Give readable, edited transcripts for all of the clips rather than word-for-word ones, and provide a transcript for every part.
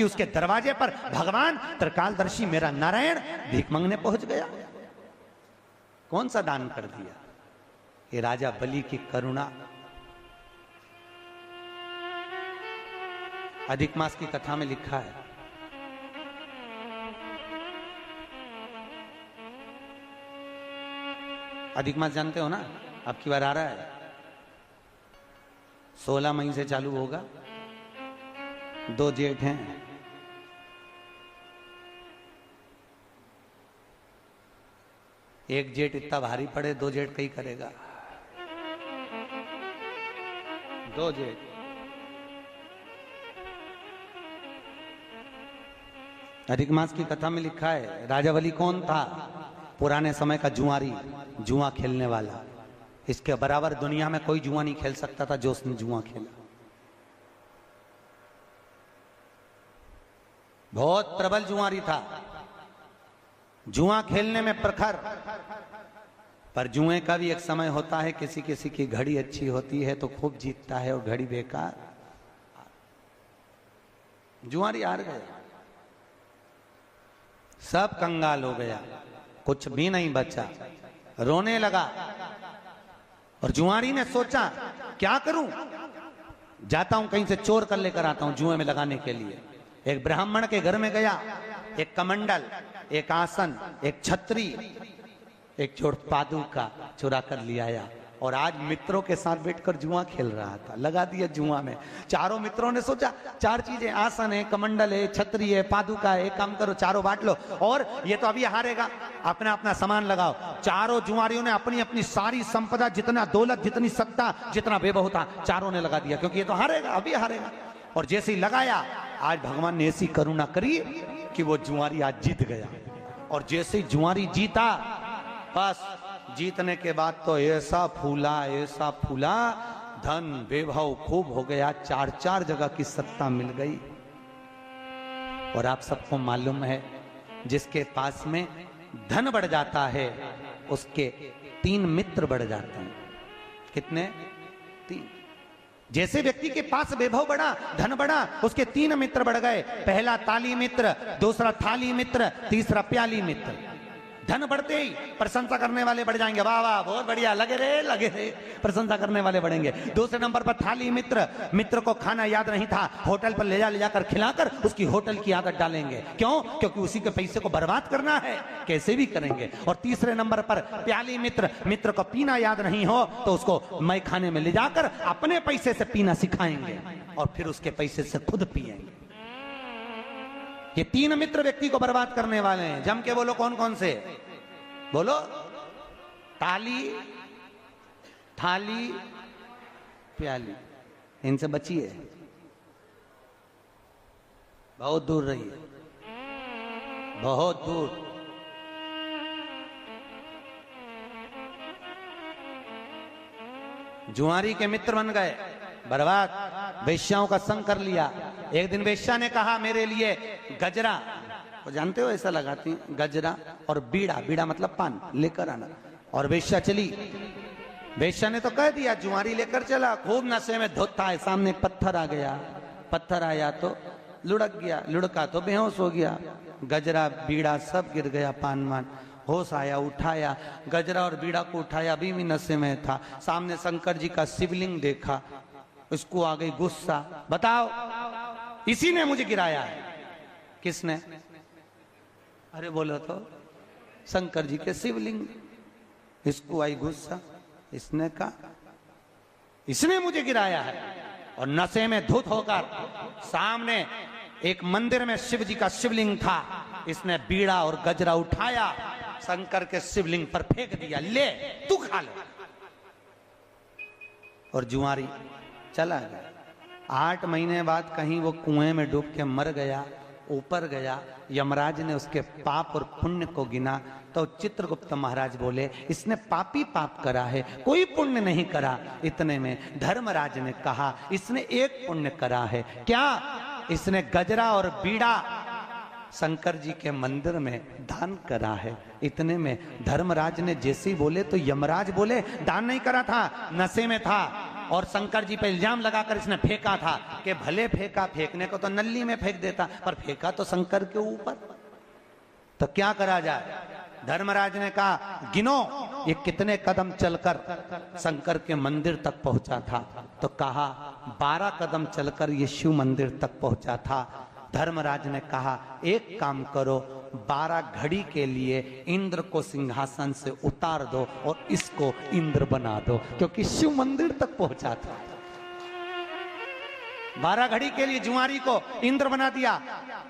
कि उसके दरवाजे पर भगवान त्रिकालदर्शी मेरा नारायण भीख मांगने पहुंच गया। कौन सा दान कर दिया? ये राजा बलि की करुणा। अधिक मास की कथा में लिखा है, अधिक मास जानते हो ना, अब की बार आ रहा है, 16 मई से चालू होगा। 2 जेठ हैं, एक जेठ इतना भारी पड़े, 2 जेठ कहीं करेगा। 2 जेठ अधिक मास की कथा में लिखा है, राजा बलि कौन था? पुराने समय का जुआरी, जुआ खेलने वाला। इसके बराबर दुनिया में कोई जुआ नहीं खेल सकता था जो उसने जुआ खेला। बहुत प्रबल जुआरी था, जुआ खेलने में प्रखर। पर जुए का भी एक समय होता है, किसी किसी की घड़ी अच्छी होती है तो खूब जीतता है और घड़ी बेकार। जुआरी हार गया, सब कंगाल हो गया, कुछ भी नहीं बचा, रोने लगा। और जुआरी ने सोचा क्या करूं, जाता हूं कहीं से चोर कर लेकर आता हूं जुए में लगाने के लिए। एक ब्राह्मण के घर में गया, एक कमंडल, एक आसन, एक छतरी, एक जोड़ पादुका चुरा कर लिया आया और आज मित्रों के साथ बैठकर जुआ खेल रहा था। लगा दिया जुआ में। चारों मित्रों ने सोचा 4 चीजें, आसन है, कमंडल है, छतरी है, पादुका है, एक काम करो चारों बांट लो और ये तो अभी हारेगा, अपना अपना सामान लगाओ। चारों जुआरियों ने अपनी अपनी सारी संपदा, जितना दौलत, जितनी सत्ता, जितना वैभव था, चारों ने लगा दिया, क्योंकि ये तो हारेगा, अभी हारेगा। और जैसे ही लगाया, आज भगवान ने ऐसी करुणा करी कि वो जुआरी आज जीत गया। और जैसे ही जुआरी जीता, बस जीतने के बाद तो ऐसा फूला, ऐसा फूला, धन वैभव खूब हो गया, 4 जगह की सत्ता मिल गई। और आप सबको मालूम है, जिसके पास में धन बढ़ जाता है उसके 3 मित्र बढ़ जाते हैं। कितने? 3। जैसे व्यक्ति के पास वैभव बढ़ा, धन बढ़ा, उसके 3 मित्र बढ़ गए। पहला ताली मित्र, दूसरा थाली मित्र, तीसरा प्याली मित्र। धन बढ़ते ही प्रशंसा करने वाले बढ़ जाएंगे, वाह वाह बहुत बढ़िया, लगे रहे, प्रशंसा करने वाले बढ़ेंगे। दूसरे नंबर पर थाली मित्र, मित्र को खाना याद नहीं था, होटल पर ले जाकर खिलाकर उसकी होटल की आदत डालेंगे। क्यों? क्योंकि उसी के पैसे को बर्बाद करना है, कैसे भी करेंगे। और तीसरे नंबर पर प्याली मित्र, मित्र को पीना याद नहीं हो तो उसको मई खाने में ले जाकर अपने पैसे से पीना सिखाएंगे और फिर उसके पैसे से खुद पिएंगे। ये 3 मित्र व्यक्ति को बर्बाद करने वाले हैं। जम के बोलो कौन कौन से? बोलो। ताली, थाली, प्याली। इनसे बचिए, बहुत दूर रहिए, बहुत दूर। जुआरी के मित्र बन गए, बर्बाद। वेश्याओं का संग कर लिया। एक दिन वेश्या ने कहा मेरे लिए गजरा, वो जानते हो ऐसा लगाती हैं, गजरा और बीड़ा, बीड़ा मतलब पान, लेकर आना। और वेश्या चली। वेश्या ने तो कह दिया, जुआरी लेकर चला, खूब नशे में धोता है। सामने पत्थर आ गया, पत्थर आया तो लुढ़क गया, लुढ़का तो बेहोश हो गया। गजरा बीड़ा सब गिर गया, पान मान। होश आया, उठाया, गजरा और बीड़ा को उठाया, अभी भी नशे में था। सामने शंकर जी का शिवलिंग देखा, उसको आ गई गुस्सा, बताओ इसी ने मुझे गिराया है। किसने? अरे बोलो तो, शंकर जी के शिवलिंग। इसको आई गुस्सा, इसने कहा इसने मुझे गिराया है। और नशे में धुत होकर सामने एक मंदिर में शिव जी का शिवलिंग था, इसने बीड़ा और गजरा उठाया, शंकर के शिवलिंग पर फेंक दिया, ले तू खा ले। और जुआरी चला गया। 8 महीने बाद कहीं वो कुएं में डूब के मर गया। ऊपर गया, यमराज ने उसके पाप और पुण्य को गिना तो चित्रगुप्त महाराज बोले इसने पापी पाप करा है, कोई पुण्य नहीं करा। इतने में धर्मराज ने कहा इसने एक पुण्य करा है। क्या? इसने गजरा और बीड़ा शंकर जी के मंदिर में दान करा है। इतने में धर्मराज ने जैसे ही बोले तो यमराज बोले दान नहीं करा था, नशे में था। और शंकर जी पे इल्जाम लगाकर इसने फेंका था कि भले फेंका, फेंकने को तो नल्ली में फेंक देता, पर फेंका तो शंकर के ऊपर। तो क्या करा जाए? धर्मराज ने कहा गिनो ये कितने कदम चलकर शंकर के मंदिर तक पहुंचा था। तो कहा 12 कदम चलकर ये शिव मंदिर तक पहुंचा था। धर्मराज ने कहा एक काम करो, 12 घड़ी के लिए इंद्र को सिंहासन से उतार दो और इसको इंद्र बना दो, क्योंकि शिव मंदिर तक पहुंचा था। 12 घड़ी के लिए जुआरी को इंद्र बना दिया।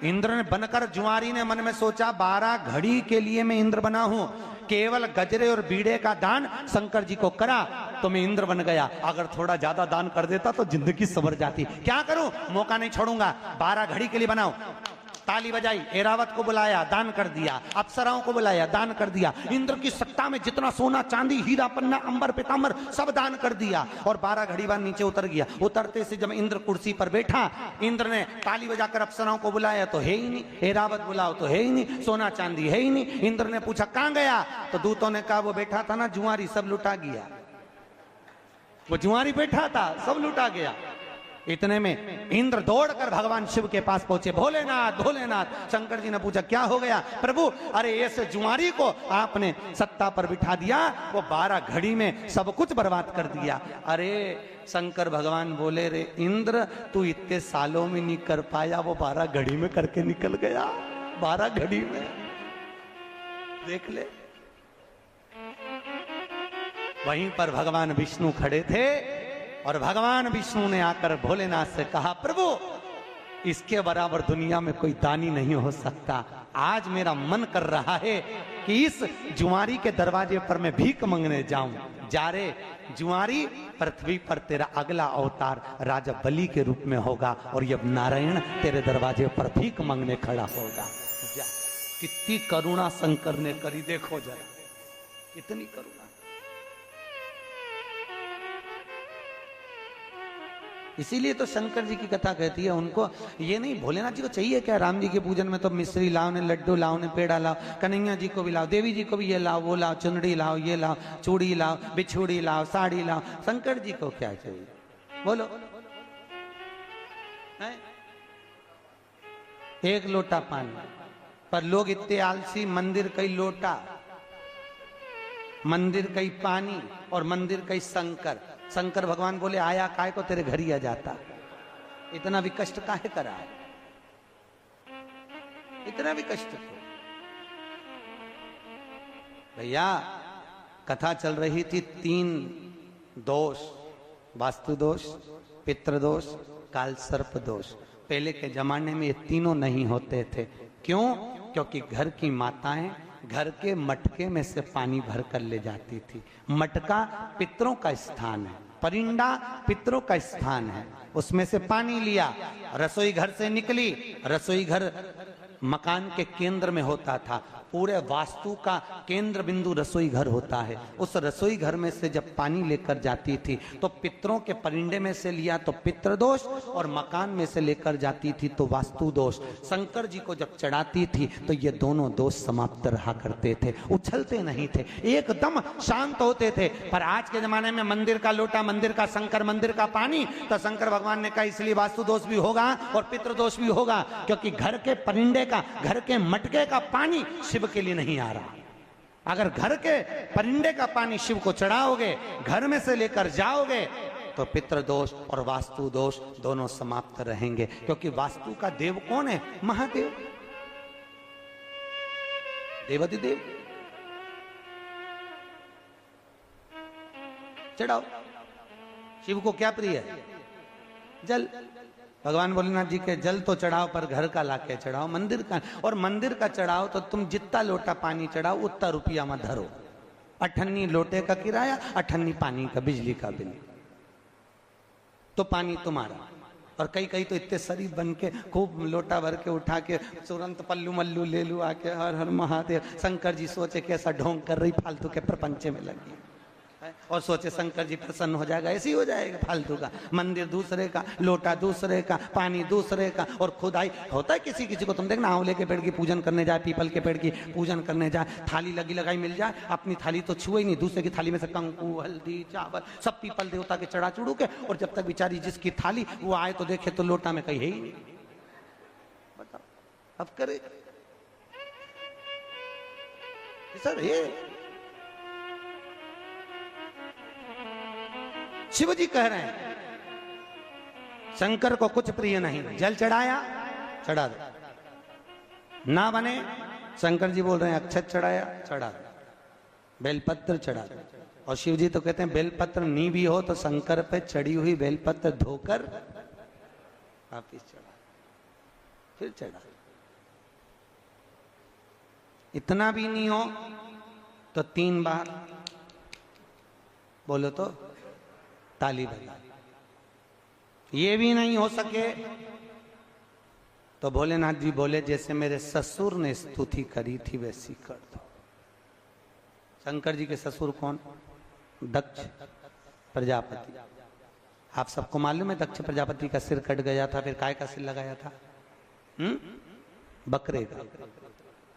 इंद्र ने बनकर जुआरी ने मन में सोचा 12 घड़ी के लिए मैं इंद्र बना हूं, केवल गजरे और बीड़े का दान शंकर जी को करा तो मैं इंद्र बन गया। अगर थोड़ा ज्यादा दान कर देता तो जिंदगी संवर जाती। क्या करूं, मौका नहीं छोड़ूंगा, 12 घड़ी के लिए बनाओ। ताली बजाई, एरावत को बुलाया, दान कर दिया। अप्सराओं को बुलाया, दान कर दिया। इंद्र की सत्ता में जितना सोना चांदी हीरा पन्ना अंबर पीतांबर सब दान कर दिया। और 12 घड़ी बाद नीचे उतर गया। उतरते से जब इंद्र कुर्सी पर बैठा, इंद्र ने ताली बजाकर अप्सराओं को बुलाया तो है ही नहीं, एरावत बुलाओ तो है ही नहीं, सोना चांदी है ही नहीं। इंद्र ने पूछा कहां गया? तो दूतों ने कहा वो बैठा था ना जुआरी, सब लुटा गया। वो जुआरी बैठा था, सब लुटा गया। इतने में इंद्र दौड़कर भगवान शिव के पास पहुंचे। भोलेनाथ भोलेनाथ। शंकर जी ने पूछा क्या हो गया? प्रभु अरे ऐसे जुआरी को आपने सत्ता पर बिठा दिया, वो 12 घड़ी में सब कुछ बर्बाद कर दिया। अरे शंकर भगवान बोले रे इंद्र, तू इतने सालों में नहीं कर पाया, वो 12 घड़ी में करके निकल गया। 12 घड़ी में, देख ले। वहीं पर भगवान विष्णु खड़े थे और भगवान विष्णु ने आकर भोलेनाथ से कहा प्रभु इसके बराबर दुनिया में कोई दानी नहीं हो सकता। आज मेरा मन कर रहा है कि इस जुआरी के दरवाजे पर मैं भीख मांगने जाऊं। जा रे जुआरी, पृथ्वी पर तेरा अगला अवतार राजा बलि के रूप में होगा और ये नारायण तेरे दरवाजे पर भीख मांगने खड़ा होगा। जा, कितनी करुणा शंकर ने करी, देखो जरा कितनी करुणा। इसीलिए तो शंकर जी की कथा कहती है उनको ये नहीं, भोलेनाथ जी को चाहिए क्या? राम जी के पूजन में तो मिश्री लाओ ने, लड्डू लाओ ने, पेड़ा लाओ, कन्हैया जी को भी लाओ, देवी जी को भी ये लाओ वो लाओ, चुनरी लाओ ये लाओ, चूड़ी लाओ, बिछुड़ी लाओ, साड़ी लाओ। शंकर जी को क्या चाहिए बोलो? है? एक लोटा पानी, पर लोग इतने आलसी, मंदिर कई लोटा, मंदिर कई पानी और मंदिर कई शंकर। शंकर भगवान बोले आया काय को तेरे घर ही आ जाता, इतना भी कष्ट काहे करा, इतना भी कष्ट क्यों? भैया कथा चल रही थी 3 दोष, वास्तु दोष, पितृ दोष, काल सर्प दोष। पहले के जमाने में ये तीनों नहीं होते थे। क्यों? क्योंकि घर की माताएं घर के मटके में से पानी भर कर ले जाती थी। मटका पितरों का स्थान है, परिंदा पितरों का स्थान है, उसमें से पानी लिया, रसोई घर से निकली। रसोई घर मकान के केंद्र में होता था, पूरे वास्तु का केंद्र बिंदु रसोई घर होता है। उस रसोई घर में से जब पानी लेकर जाती थी तो पितरों के परिंदे में से लिया तो पितृ दोष, और मकान में से लेकर जाती थी तो वास्तु दोष। शंकर जी को जब चढ़ाती थी तो ये दोनों दोष समाप्त रहा करते थे, उछलते नहीं थे, एकदम शांत होते थे। पर आज के जमाने में मंदिर का लोटा, मंदिर का शंकर, मंदिर का पानी, तो शंकर भगवान ने कहा इसलिए वास्तु दोष भी होगा और पितृ दोष भी होगा, क्योंकि घर के परिंदे का, घर के मटके का पानी शिव के लिए नहीं आ रहा। अगर घर के परिंदे का पानी शिव को चढ़ाओगे, घर में से लेकर जाओगे, तो पितृ दोष और वास्तु दोष दोनों समाप्त रहेंगे। क्योंकि वास्तु का देव कौन है? महादेव, देवाधिदेव। चढ़ाओ। शिव को क्या प्रिय है? जल। भगवान भोलेनाथ जी के जल तो चढ़ाओ, पर घर का लाके चढ़ाओ, मंदिर का। और मंदिर का चढ़ाओ तो तुम जितना लोटा पानी चढ़ाओ उतना रुपया मत धरो। 18 लोटे का किराया, 18 पानी का, बिजली का बिल, तो पानी तुम्हारा। और कई कई तो इतने शरीफ बन के खूब लोटा भर के उठा के तुरंत पल्लू मल्लू ले लू आके हर हर महादेव। शंकर जी सोचे कैसा ढोंग कर रही, फालतू के प्रपंचे में लगी। और सोचे शंकर जी प्रसन्न हो जाएगा, ऐसे ही हो जाएगा फालतू का। मंदिर दूसरे का, लोटा दूसरे का, पानी दूसरे का, और खुदाई होता है किसी किसी को। तुम देखना आंवले के पेड़ की पूजन करने जाए, पीपल के पेड़ की पूजन करने जाए, थाली लगी लगाई मिल जाए, अपनी थाली तो छुए ही नहीं, दूसरे की थाली में से कंकु हल्दी चावल सब पीपल देवता के चढ़ा चुड़ू के, और जब तक बेचारी जिसकी थाली वो आए तो देखे तो लोटा में कहीं है ही नहीं। बताओ अब करे सर। ये शिव जी कह रहे हैं शंकर को कुछ प्रिय नहीं, जल चढ़ाया चढ़ा दो, ना बने शंकर जी बोल रहे हैं अक्षत चढ़ाया चढ़ा दो, बेलपत्र चढ़ा दो। और शिव जी तो कहते हैं बेलपत्र नी भी हो तो शंकर पे चढ़ी हुई बेलपत्र धोकर वापिस चढ़ा, फिर चढ़ा। इतना भी नहीं हो तो 3 बार बोलो तो ताली बजा। ये भी नहीं हो सके तो भोलेनाथ जी बोले जैसे मेरे ससुर ने स्तुति करी थी वैसी कर दो। शंकर जी के ससुर कौन? दक्ष प्रजापति। आप सबको मालूम है दक्ष प्रजापति का सिर कट गया था, फिर काय का सिर लगाया था? बकरे का।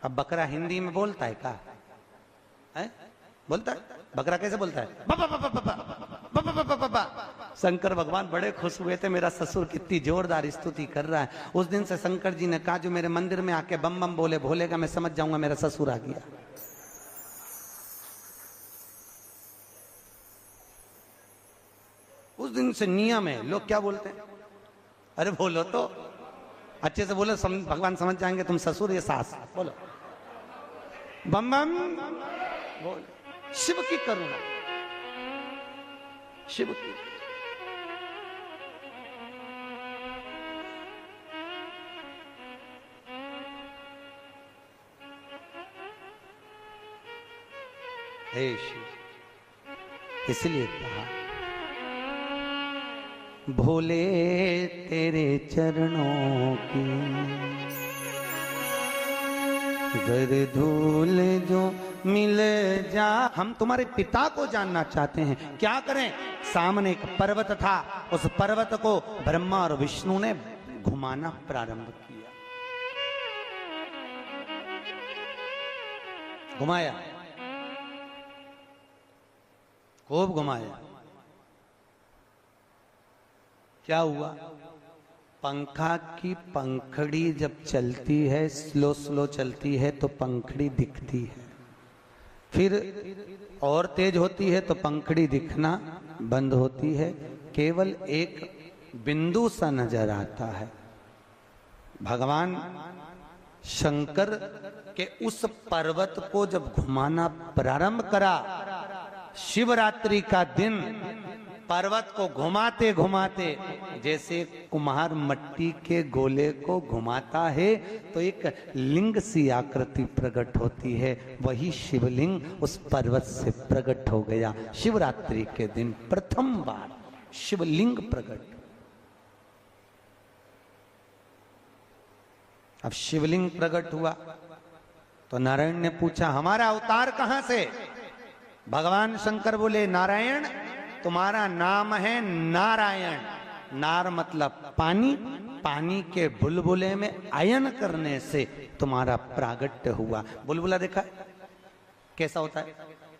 अब बकरा हिंदी में बोलता है का? है? बोलता है? बकरा कैसे बोलता है? बा, बा, बा, बा। शंकर भगवान बड़े खुश हुए थे, मेरा ससुर कितनी जोरदार स्तुति कर रहा है। उस दिन से शंकर जी ने कहा जो मेरे मंदिर में आके बम बम बोले भोलेगा मैं समझ जाऊंगा मेरा ससुर आ गया। उस दिन से नियम है। लोग क्या बोलते हैं? अरे बोलो तो अच्छे से बोलो, भगवान समझ जाएंगे तुम ससुर ये सास। बोलो बम बम बोल। शिव की करुणा, शिव की। हे शिव, इसलिए कहा भोले तेरे चरणों की गर धूल जो मिल जा। हम तुम्हारे पिता को जानना चाहते हैं, क्या करें? सामने एक पर्वत था, उस पर्वत को ब्रह्मा और विष्णु ने घुमाना प्रारंभ किया। घुमाया, खूब घुमाया। क्या हुआ? पंखा की पंखड़ी जब चलती है, स्लो स्लो चलती है तो पंखड़ी दिखती है, फिर और तेज होती है तो पंखड़ी दिखना बंद होती है, केवल एक बिंदु सा नजर आता है। भगवान शंकर के उस पर्वत को जब घुमाना प्रारंभ करा, शिवरात्रि का दिन, पर्वत को घुमाते घुमाते जैसे कुम्हार मट्टी के गोले को घुमाता है तो एक लिंग सी आकृति प्रकट होती है, वही शिवलिंग उस पर्वत से प्रकट हो गया। शिवरात्रि के दिन प्रथम बार शिवलिंग प्रकट। अब शिवलिंग प्रकट हुआ तो नारायण ने पूछा हमारा अवतार कहां से? भगवान शंकर बोले नारायण तुम्हारा नाम है नारायण। नार मतलब पानी, पानी के बुलबुले में आयन करने से तुम्हारा प्रागट्य हुआ। बुलबुला देखा है कैसा होता है?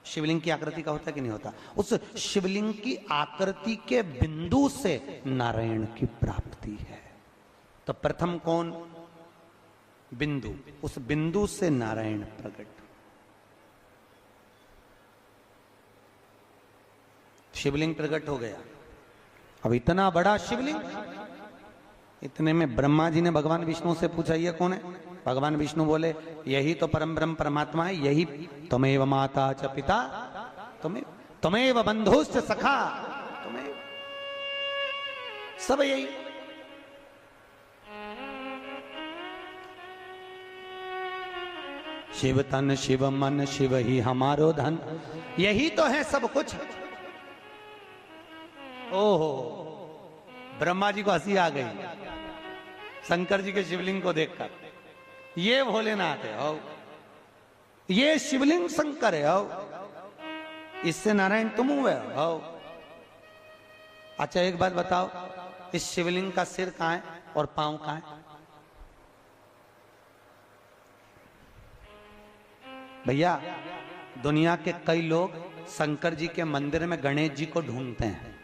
शिवलिंग की आकृति का होता है कि नहीं होता? उस शिवलिंग की आकृति के बिंदु से नारायण की प्राप्ति है। तो प्रथम कौन? बिंदु। उस बिंदु से नारायण प्रकट। शिवलिंग प्रकट हो गया। अब इतना बड़ा शिवलिंग, इतने में ब्रह्मा जी ने भगवान विष्णु से पूछा ये कौन है? भगवान विष्णु बोले यही तो परम ब्रह्म परमात्मा है, यही त्वमेव माता च पिता त्वमेव बंधुश्च सखा, तुम्हें सब यही। शिव तन शिव मन शिव ही हमारो धन, यही तो है सब कुछ। ओहो, ब्रह्मा जी को हंसी आ गई शंकर जी के शिवलिंग को देखकर। ये भोलेनाथ है, हो ये शिवलिंग शंकर है, हो इससे नारायण तुम हुए हो। अच्छा एक बात बताओ, इस शिवलिंग का सिर कहां है और पांव कहां है? भैया दुनिया के कई लोग शंकर जी के मंदिर में गणेश जी को ढूंढते हैं,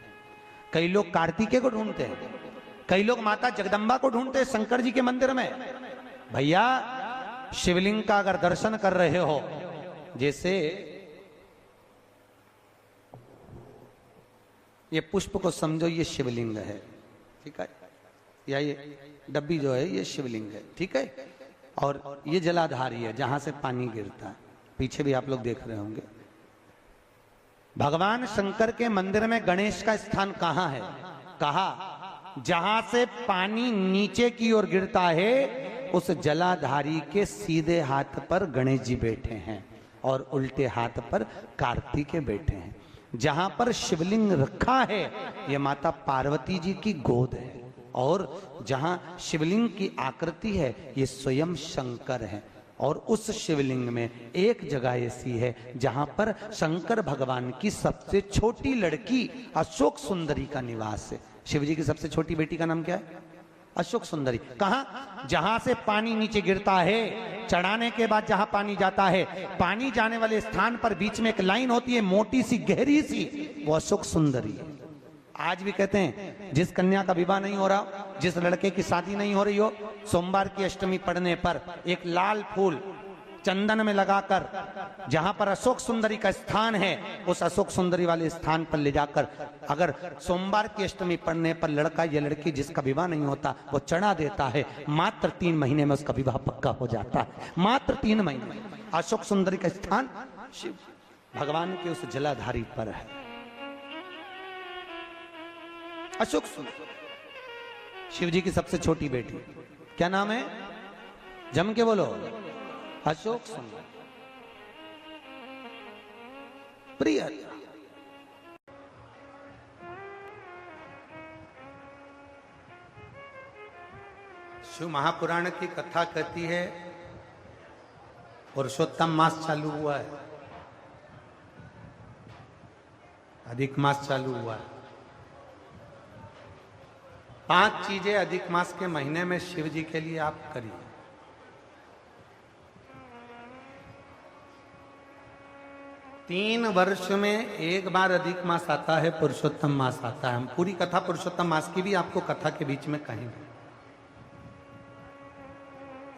कई लोग कार्तिकेय को ढूंढते हैं, कई लोग माता जगदम्बा को ढूंढते हैं शंकर जी के मंदिर में। भैया शिवलिंग का अगर दर्शन कर रहे हो, जैसे ये पुष्प को समझो ये शिवलिंग है, ठीक है, या ये डब्बी जो है ये शिवलिंग है, ठीक है, और ये जलाधारी है जहां से पानी गिरता है, पीछे भी आप लोग देख रहे होंगे। भगवान शंकर के मंदिर में गणेश का स्थान कहां है? कहा जहां से पानी नीचे की ओर गिरता है उस जलाधारी के सीधे हाथ पर गणेश जी बैठे हैं और उल्टे हाथ पर कार्तिकेय बैठे हैं। जहां पर शिवलिंग रखा है यह माता पार्वती जी की गोद है, और जहां शिवलिंग की आकृति है ये स्वयं शंकर है। और उस शिवलिंग में एक जगह ऐसी है जहां पर शंकर भगवान की सबसे छोटी लड़की अशोक सुंदरी का निवास है। शिव जी की सबसे छोटी बेटी का नाम क्या है? अशोक सुंदरी। कहां? जहां से पानी नीचे गिरता है, चढ़ाने के बाद जहां पानी जाता है, पानी जाने वाले स्थान पर बीच में एक लाइन होती है मोटी सी गहरी सी, वो अशोक सुंदरी है। आज भी कहते हैं जिस कन्या का विवाह नहीं हो रहा, जिस लड़के की शादी नहीं हो रही हो, सोमवार की अष्टमी पड़ने पर एक लाल फूल चंदन में लगाकर जहां पर अशोक सुंदरी का स्थान है उस अशोक सुंदरी वाले स्थान पर ले जाकर अगर सोमवार की अष्टमी पड़ने पर लड़का या लड़की जिसका विवाह नहीं होता वो चढ़ा देता है, मात्र 3 महीने में उसका विवाह पक्का हो जाता है। मात्र 3 महीने। अशोक सुंदरी का स्थान शिव भगवान के उस जलाधारी पर है। अशोक सुंदर शिव जी की सबसे छोटी बेटी, क्या नाम है? जम के बोलो। अशोक सुंदर। प्रिय शिव महापुराण की कथा कहती है पुरुषोत्तम मास चालू हुआ है, अधिक मास चालू हुआ है। 5 चीजें अधिक मास के महीने में शिव जी के लिए आप करिए। तीन वर्ष में एक बार अधिक मास आता है, पुरुषोत्तम मास आता है। हम पूरी कथा पुरुषोत्तम मास की भी आपको कथा के बीच में कहेंगे।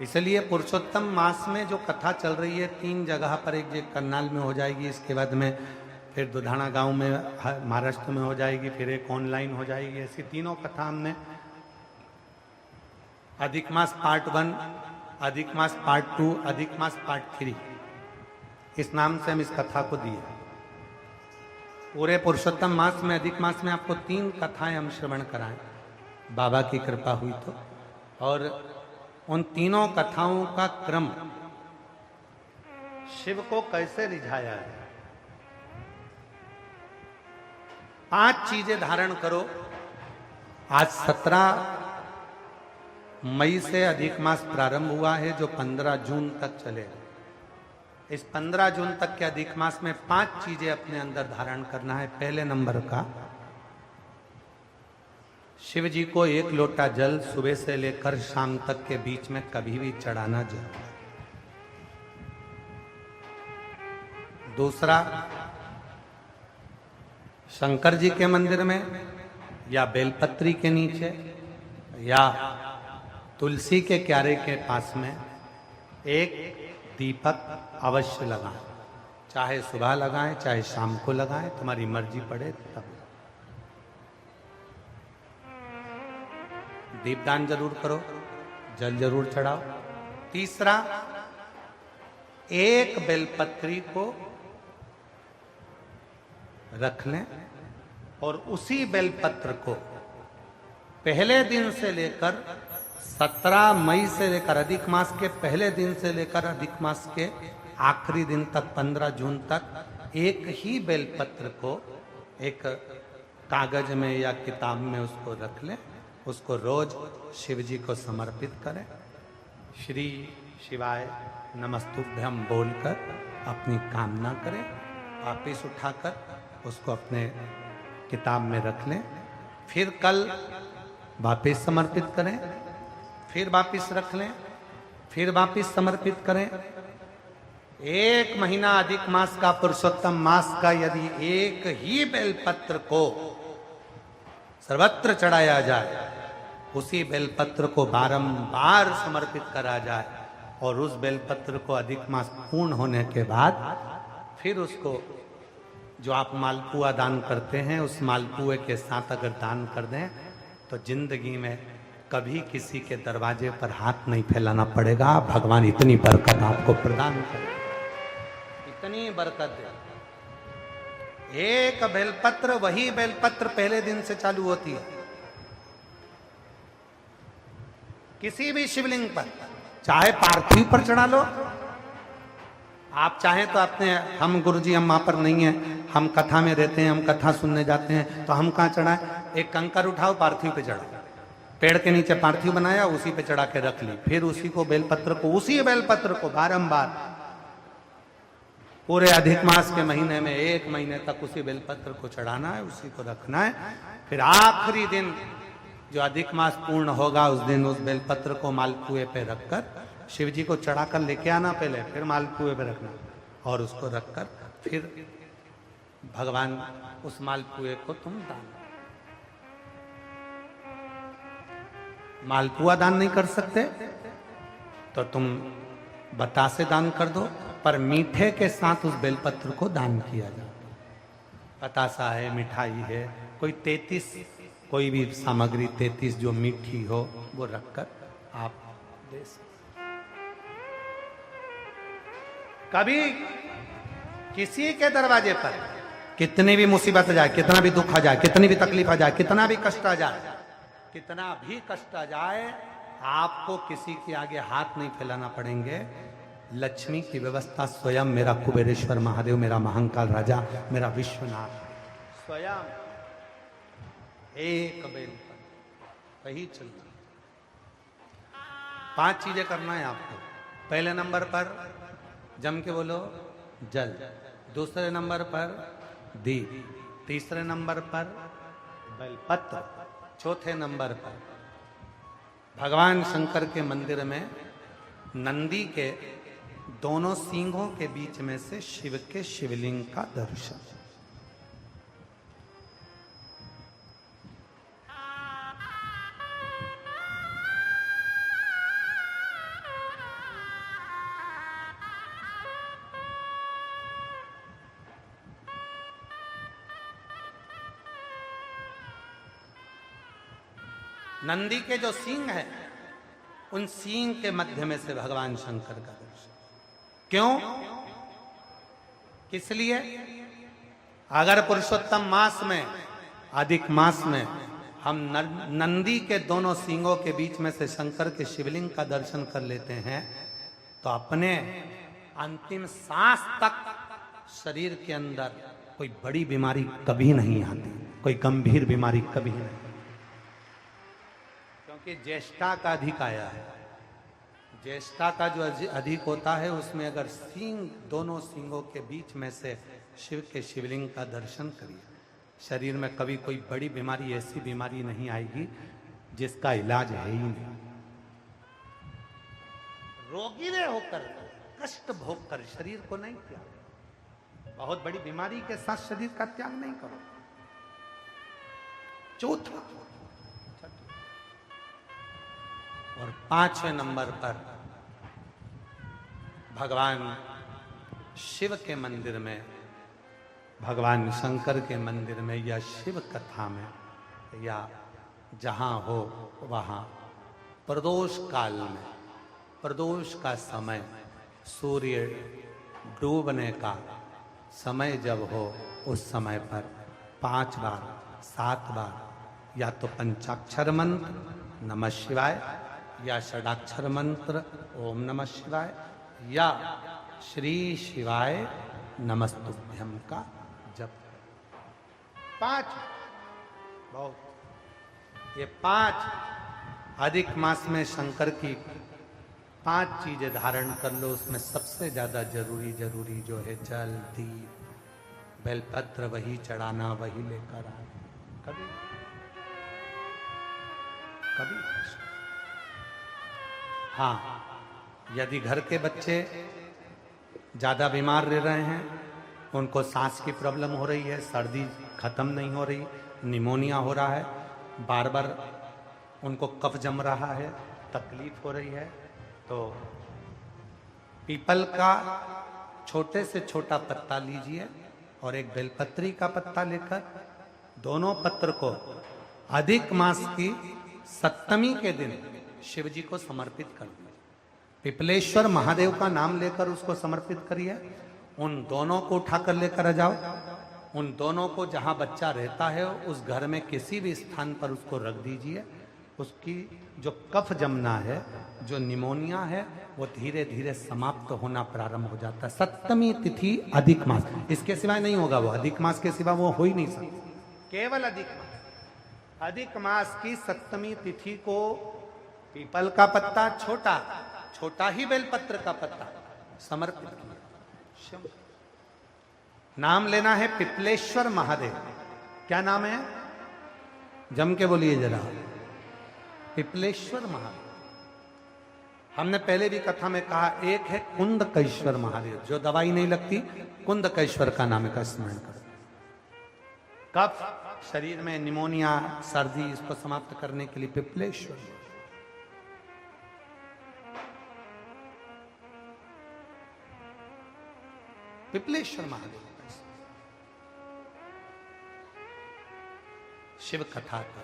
इसलिए पुरुषोत्तम मास में जो कथा चल रही है 3 जगह पर, एक जगह करनाल में हो जाएगी, इसके बाद में फिर दुधाना गांव में महाराष्ट्र में हो जाएगी, फिर एक ऑनलाइन हो जाएगी। ऐसी तीनों कथा हमने अधिक मास पार्ट 1, अधिक मास पार्ट 2, अधिक मास पार्ट 3, इस नाम से हम इस कथा को दिए। पूरे पुरुषोत्तम मास में अधिक मास में आपको 3 कथाएं हम श्रवण कराएं, बाबा की कृपा हुई तो। और उन तीनों कथाओं का क्रम, शिव को कैसे रिझाया है। 5 चीजें धारण करो। आज 17 मई से अधिक मास प्रारंभ हुआ है जो 15 जून तक चलेगा। इस 15 जून तक के अधिक मास में 5 चीजें अपने अंदर धारण करना है। पहले नंबर का, शिव जी को 1 लोटा जल सुबह से लेकर शाम तक के बीच में कभी भी चढ़ाना जरूर। दूसरा, शंकर जी के मंदिर में या बेलपत्री के नीचे या तुलसी के क्यारे के पास में एक दीपक अवश्य लगाएं। चाहे सुबह लगाएं चाहे शाम को लगाएं, तुम्हारी मर्जी पड़े तब। दीपदान जरूर करो, जल जरूर चढ़ाओ। तीसरा, एक बेलपत्री को रख लें और उसी बेलपत्र को पहले दिन से लेकर 17 मई से लेकर अधिक मास के पहले दिन से लेकर अधिक मास के आखिरी दिन तक 15 जून तक एक ही बेलपत्र को एक कागज में या किताब में उसको रख लें। उसको रोज शिव जी को समर्पित करें। श्री शिवाय नमस्तुभ्यम बोलकर अपनी कामना करें। वापिस उठाकर उसको अपने किताब में रख लें, फिर कल वापिस समर्पित करें, फिर वापिस रख लें, फिर वापिस समर्पित करें। 1 महीना अधिक मास का, पुरुषोत्तम मास का यदि एक ही बेलपत्र को सर्वत्र चढ़ाया जाए, उसी बेलपत्र को बारंबार समर्पित करा जाए और उस बेलपत्र को अधिक मास पूर्ण होने के बाद फिर उसको जो आप मालपुआ दान करते हैं उस मालपुए के साथ अगर दान कर दें तो जिंदगी में कभी किसी के दरवाजे पर हाथ नहीं फैलाना पड़ेगा। भगवान इतनी बरकत आपको प्रदान करे, इतनी बरकत दे। एक बेलपत्र, वही बेलपत्र पहले दिन से चालू होती है। किसी भी शिवलिंग पर, चाहे पार्थिव पर चढ़ा लो, आप चाहें तो अपने, हम गुरुजी हम वहां पर नहीं है, हम कथा में रहते हैं, हम कथा सुनने जाते हैं, तो हम कहाँ चढ़ाएं? एक कंकर उठाओ, पार्थिव पे चढ़ाओ, पेड़ के नीचे पार्थिव बनाया, उसी पे चढ़ा के रख ली, फिर उसी को बेलपत्र को, उसी बेलपत्र को बारंबार पूरे अधिक मास के महीने में 1 महीने तक उसी बेलपत्र को चढ़ाना है, उसी को रखना है। फिर आखिरी दिन जो अधिक मास पूर्ण होगा उस दिन उस बेलपत्र को मालपुए पे रखकर शिव जी को चढ़ाकर लेके आना पहले, फिर मालपुए पे रखना और उसको रखकर फिर भगवान उस मालपुए को तुम दान। मालपुआ दान नहीं कर सकते तो तुम बतासे दान कर दो, पर मीठे के साथ उस बेलपत्र को दान किया जाए। बतासा है, मिठाई है, कोई 33 कोई भी सामग्री 33 जो मीठी हो वो रखकर आप दे सकते। कभी किसी के दरवाजे पर कितनी भी मुसीबत आ जाए, कितना भी दुख आ जाए, कितनी भी तकलीफ आ जाए, कितना भी कष्ट आ जाए, कितना भी कष्ट आ जाए, आपको किसी के आगे हाथ नहीं फैलाना पड़ेंगे। लक्ष्मी की व्यवस्था स्वयं मेरा कुबेरेश्वर महादेव, मेरा महाकाल राजा, मेरा विश्वनाथ स्वयं एक बेल पर वही चलती। 5 चीजें करना है आपको। पहले नंबर पर जम के बोलो जल, दूसरे नंबर पर दीप, तीसरे नंबर पर बेलपत्र, चौथे नंबर पर भगवान शंकर के मंदिर में नंदी के दोनों सींगों के बीच में से शिव के शिवलिंग का दर्शन। नंदी के जो सींग है उन सींग के मध्य में से भगवान शंकर का दर्शन। क्यों? किस लिए? अगर पुरुषोत्तम मास में, अधिक मास में हम नंदी के दोनों सींगों के बीच में से शंकर के शिवलिंग का दर्शन कर लेते हैं तो अपने अंतिम सांस तक शरीर के अंदर कोई बड़ी बीमारी कभी नहीं आती, कोई गंभीर बीमारी कभी नहीं, क्योंकि ज्येष्ठा का अधिक आया है। ज्येष्ठा का जो अधिक होता है उसमें अगर सींग, दोनों सींगों के बीच में से शिव के शिवलिंग का दर्शन करिए, शरीर में कभी कोई बड़ी बीमारी, ऐसी बीमारी नहीं आएगी जिसका इलाज है ही नहीं। रोगी रे होकर, कष्ट भोग कर शरीर को नहीं त्याग, बहुत बड़ी बीमारी के साथ शरीर का त्याग नहीं करो। चौथा और 5वें नंबर पर भगवान शिव के मंदिर में, भगवान शंकर के मंदिर में या शिव कथा में या जहां हो वहां प्रदोष काल में, प्रदोष का समय, सूर्य डूबने का समय जब हो उस समय पर 5 बार 7 बार या तो पंचाक्षर मंत्र नमः शिवाय या षडाक्षर मंत्र ओम नमः शिवाय या श्री शिवाय नमस्तुभ्यम का जप। 5 बहुत, ये 5 अधिक मास में शंकर की 5 चीजें धारण कर लो। उसमें सबसे ज्यादा जरूरी जो है जल, दीप, बेलपत्र वही चढ़ाना वही लेकर आए, कभी कभी। हाँ, यदि घर के बच्चे ज्यादा बीमार रह रहे हैं, उनको सांस की प्रॉब्लम हो रही है, सर्दी खत्म नहीं हो रही, निमोनिया हो रहा है, बार बार उनको कफ जम रहा है, तकलीफ हो रही है, तो पीपल का छोटे से छोटा पत्ता लीजिए और एक बेलपत्री का पत्ता लेकर दोनों पत्र को अधिक मास की सप्तमी के दिन शिव जी को समर्पित कर दिए। पिपलेश्वर महादेव का नाम लेकर उसको समर्पित करिए। उन दोनों को उठाकर लेकर आ जाओ। उन दोनों को जहां बच्चा रहता है उस घर में किसी भी स्थान पर उसको रख दीजिए। उसकी जो कफ जमना है, जो निमोनिया है, वो धीरे धीरे समाप्त होना प्रारंभ हो जाता है। सप्तमी तिथि अधिक मास, इसके सिवाय नहीं होगा। वो अधिक मास के सिवा वो हो ही नहीं सकता, केवल अधिक मास। अधिक मास की सप्तमी तिथि को पीपल का पत्ता, छोटा छोटा ही बेलपत्र का पत्ता समर्पित किया। नाम लेना है पिपलेश्वर महादेव। क्या नाम है? जम के बोलिए जरा, पिपलेश्वर महादेव। हमने पहले भी कथा में कहा, एक है कुंदकेश्वर महादेव, जो दवाई नहीं लगती, कुंदकेश्वर का नाम का स्मरण करो। कफ शरीर में, निमोनिया, सर्दी, इसको समाप्त करने के लिए पिपलेश्वर। पिपलेश्वर महादेव शिव कथा का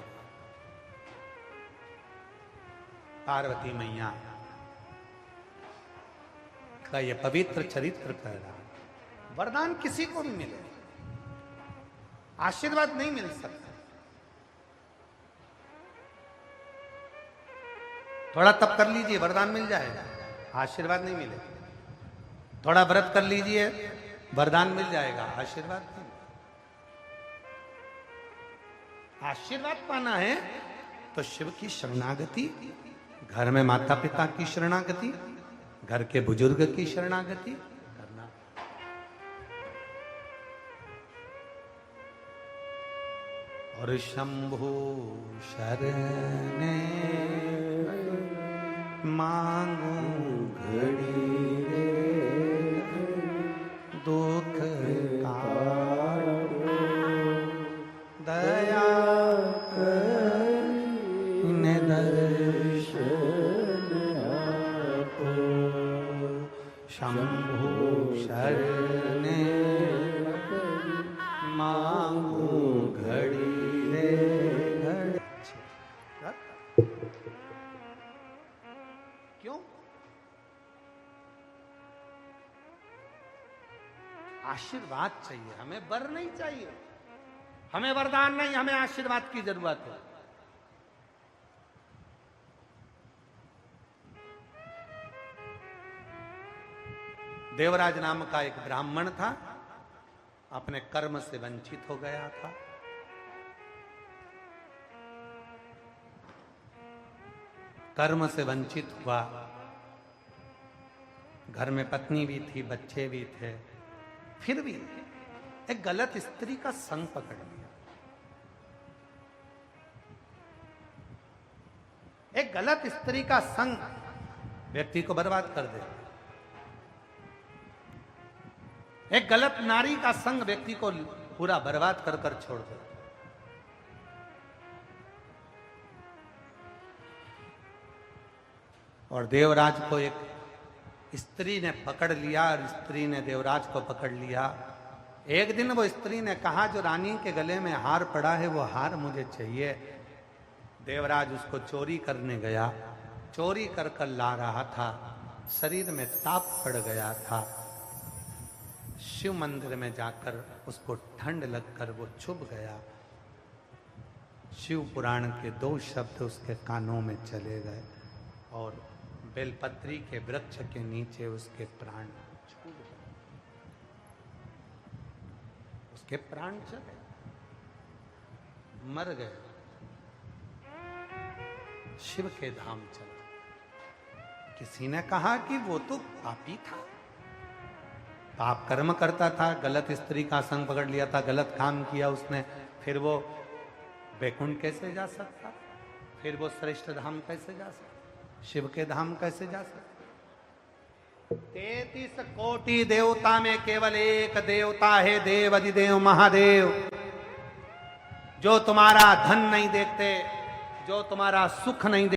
पार्वती मैया का यह पवित्र चरित्र कह रहा है। वरदान किसी को भी मिले, आशीर्वाद नहीं मिल सकता। थोड़ा तप कर लीजिए, वरदान मिल जाएगा, आशीर्वाद नहीं मिलेगा। थोड़ा व्रत कर लीजिए, वरदान मिल जाएगा, आशीर्वाद नहीं। आशीर्वाद पाना है तो शिव की शरणागति, घर में माता पिता की शरणागति, घर के बुजुर्ग की शरणागति करना। और शंभु शरणे मांगू घड़ी दुख काटो, दया कर दर्शन आपो। शंभु शरणे मांगू घड़ी रे घड़ी। क्यों? आशीर्वाद चाहिए हमें, वर नहीं चाहिए। हमें वरदान नहीं, हमें आशीर्वाद की जरूरत है। देवराज नाम का एक ब्राह्मण था, अपने कर्म से वंचित हो गया था। कर्म से वंचित हुआ, घर में पत्नी भी थी, बच्चे भी थे, फिर भी एक गलत स्त्री का संग पकड़ लिया। एक गलत स्त्री का संग व्यक्ति को बर्बाद कर दे। एक गलत नारी का संग व्यक्ति को पूरा बर्बाद कर कर छोड़ दे। और देवराज को एक स्त्री ने पकड़ लिया, और स्त्री ने देवराज को पकड़ लिया। एक दिन वो स्त्री ने कहा, जो रानी के गले में हार पड़ा है वो हार मुझे चाहिए। देवराज उसको चोरी करने गया, चोरी कर कर ला रहा था, शरीर में ताप पड़ गया था। शिव मंदिर में जाकर उसको ठंड लगकर वो छुप गया। शिव पुराण के 2 शब्द उसके कानों में चले गए और बेलपत्री के वृक्ष के नीचे उसके प्राण छूट गए। उसके प्राण चले, मर गए, शिव के धाम चला। किसी ने कहा कि वो तो पापी था, पाप कर्म करता था, गलत स्त्री का संग पकड़ लिया था, गलत काम किया उसने, फिर वो वैकुंठ कैसे जा सकता? फिर वो श्रेष्ठ धाम कैसे जा सकता? शिव के धाम कैसे जा सकता? 33 कोटि देवता में केवल एक देवता है, देव अधिदेव महादेव, जो तुम्हारा धन नहीं देखते, जो तुम्हारा सुख नहीं देखते,